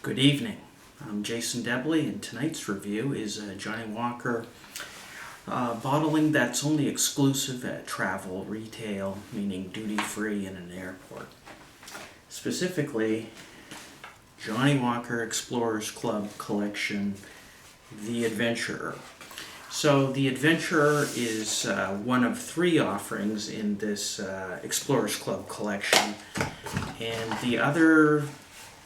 Good evening. I'm Jason Debley, and tonight's review is a Johnnie Walker bottling that's only exclusive at travel retail, meaning duty-free in an airport. Specifically, Johnnie Walker Explorers Club Collection, The Adventurer. So the Adventurer is one of three offerings in this Explorers Club collection, and the other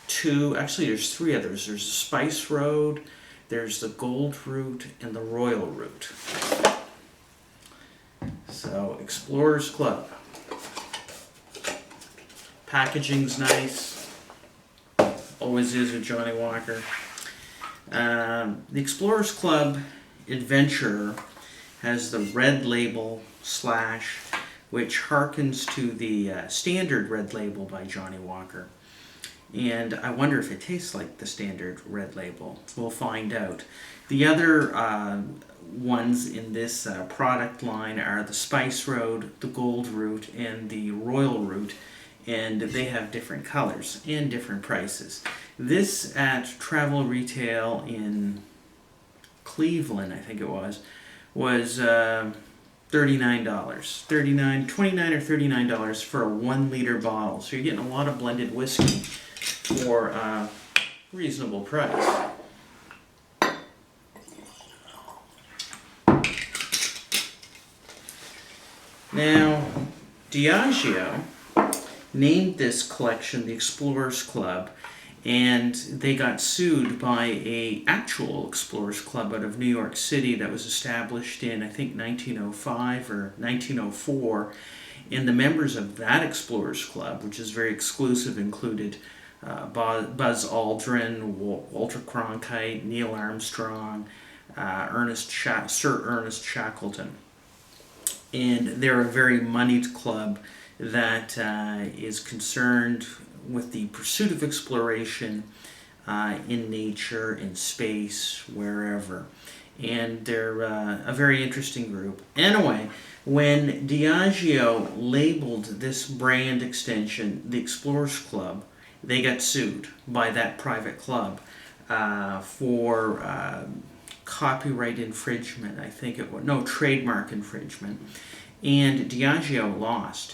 two, actually there's three others. There's the Spice Road, there's the Gold Root, and the Royal Root. So, Explorers Club. Packaging's nice. Always is with Johnnie Walker. The Explorers Club Adventurer has the red label / which harkens to the standard red label by Johnnie Walker. And I wonder if it tastes like the standard red label. We'll find out. The other ones in this product line are the Spice Road, the Gold Root, and the Royal Root, and they have different colors and different prices. This at travel retail in Cleveland, I think it was $39. $29 or $39 for a 1 liter bottle. So you're getting a lot of blended whiskey for a reasonable price. Now, Diageo named this collection the Explorers Club, and they got sued by an actual Explorers Club out of New York City that was established in, I think, 1905 or 1904. And the members of that Explorers Club, which is very exclusive, included Buzz Aldrin, Walter Cronkite, Neil Armstrong, Sir Ernest Shackleton. And they're a very moneyed club that is concerned with the pursuit of exploration in nature, in space, wherever. And they're a very interesting group. Anyway, when Diageo labeled this brand extension the Explorers Club, they got sued by that private club for copyright infringement, I think it was. No, trademark infringement. And Diageo lost.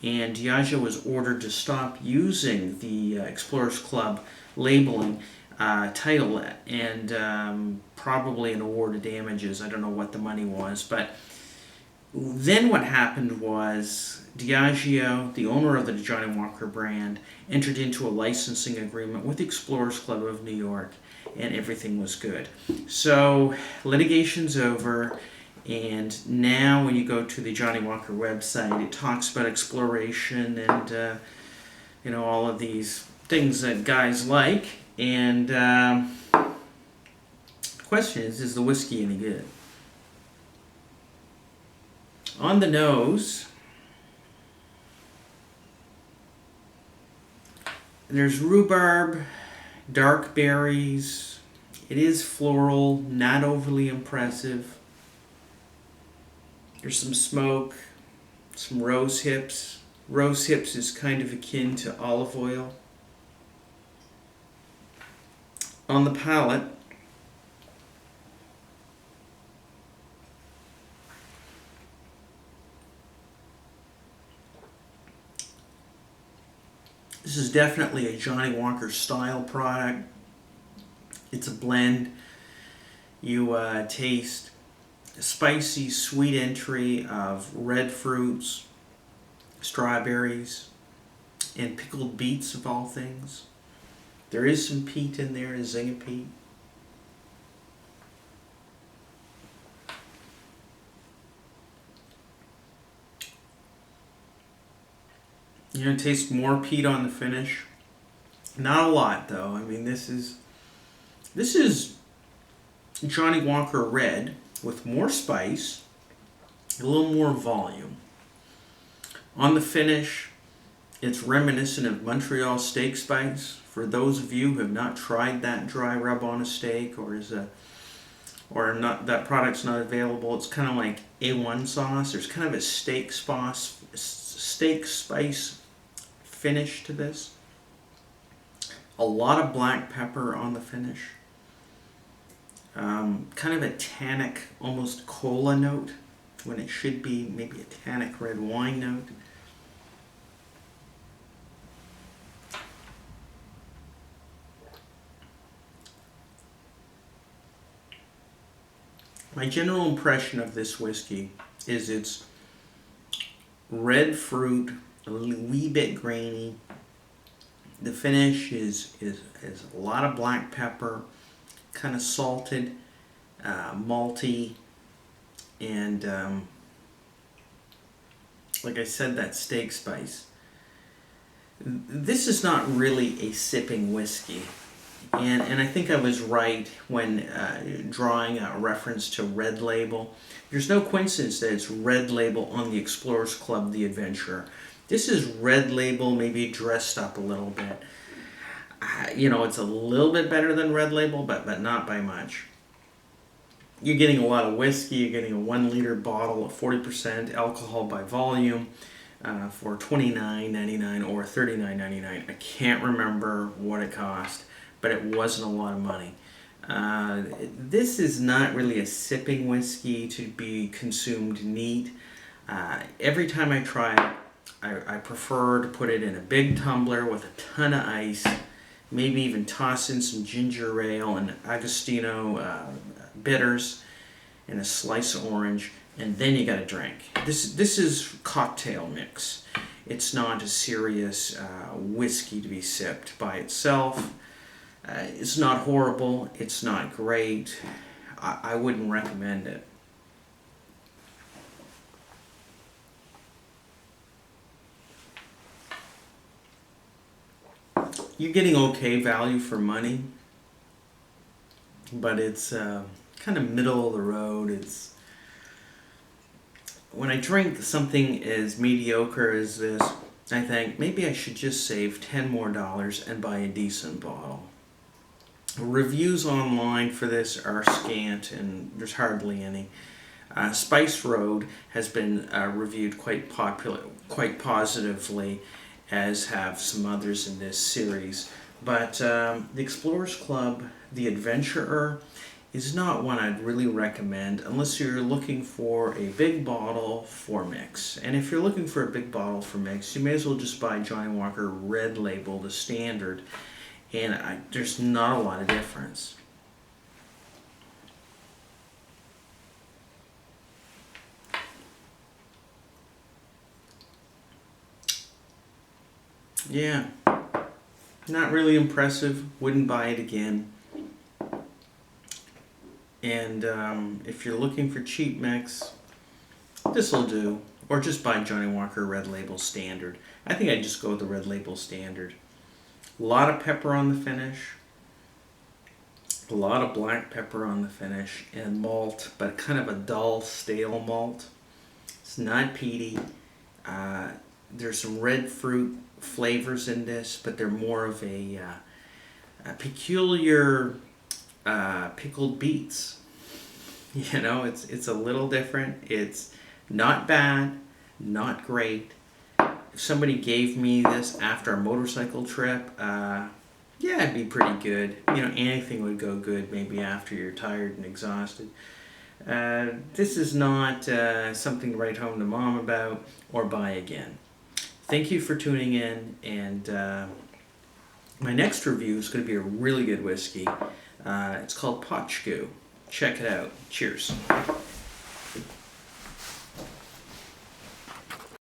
And Diageo was ordered to stop using the Explorers Club labeling title and probably an award of damages. I don't know what the money was. But then what happened was Diageo, the owner of the Johnnie Walker brand, entered into a licensing agreement with the Explorers Club of New York, and everything was good. So litigation's over. And now when you go to the Johnnie Walker website, it talks about exploration and, all of these things that guys like. And the question is the whiskey any good? On the nose, there's rhubarb, dark berries. It is floral, not overly impressive. There's some smoke, some rose hips. Rose hips is kind of akin to olive oil. On the palate, this is definitely a Johnnie Walker style product. It's a blend. You taste a spicy, sweet entry of red fruits, strawberries, and pickled beets of all things. There is some peat in there, a zing of peat. You're going to taste more peat on the finish. Not a lot, though. I mean, this is Johnnie Walker Red with more spice, a little more volume. On the finish, it's reminiscent of Montreal steak spice. For those of you who have not tried that dry rub on a steak, that product's not available, it's kind of like A1 sauce. There's kind of a steak spice finish to this. A lot of black pepper on the finish. Kind of a tannic, almost cola note, when it should be maybe a tannic red wine note. My general impression of this whiskey is it's red fruit, a wee bit grainy. The finish is a lot of black pepper, kind of salted, malty, and like I said, that steak spice. This is not really a sipping whiskey. And I think I was right when drawing a reference to Red Label. There's no coincidence that it's Red Label on the Explorers Club, the Adventurer. This is Red Label, maybe dressed up a little bit. It's a little bit better than Red Label, but not by much. You're getting a lot of whiskey. You're getting a 1 liter bottle of 40% alcohol by volume for $29.99 or $39.99. I can't remember what it cost, but it wasn't a lot of money. This is not really a sipping whiskey to be consumed neat. Every time I try it, I prefer to put it in a big tumbler with a ton of ice, maybe even toss in some ginger ale and Agostino bitters and a slice of orange, and then you got a drink. This is cocktail mix. It's not a serious whiskey to be sipped by itself. It's not horrible. It's not great. I wouldn't recommend it. You're getting okay value for money, but it's kind of middle of the road. It's when I drink something as mediocre as this, I think maybe I should just save $10 more and buy a decent bottle. Reviews online for this are scant, and there's hardly any. Spice Road has been reviewed quite positively, as have some others in this series. But the Explorers Club, the Adventurer, is not one I'd really recommend unless you're looking for a big bottle for mix. And if you're looking for a big bottle for mix, you may as well just buy Johnnie Walker Red Label, the standard. And there's not a lot of difference. Yeah, not really impressive. Wouldn't buy it again. And if you're looking for cheap mix, this'll do. Or just buy Johnnie Walker Red Label Standard. I think I'd just go with the Red Label Standard. A lot of pepper on the finish. A lot of black pepper on the finish. And malt, but kind of a dull, stale malt. It's not peaty. There's some red fruit flavors in this, but they're more of a peculiar pickled beets. It's a little different. It's not bad, not great. If somebody gave me this after a motorcycle trip, yeah, it'd be pretty good. Anything would go good maybe after you're tired and exhausted. This is not something to write home to mom about or buy again. Thank you for tuning in, and my next review is going to be a really good whiskey. It's called Potchgoo. Check it out. Cheers.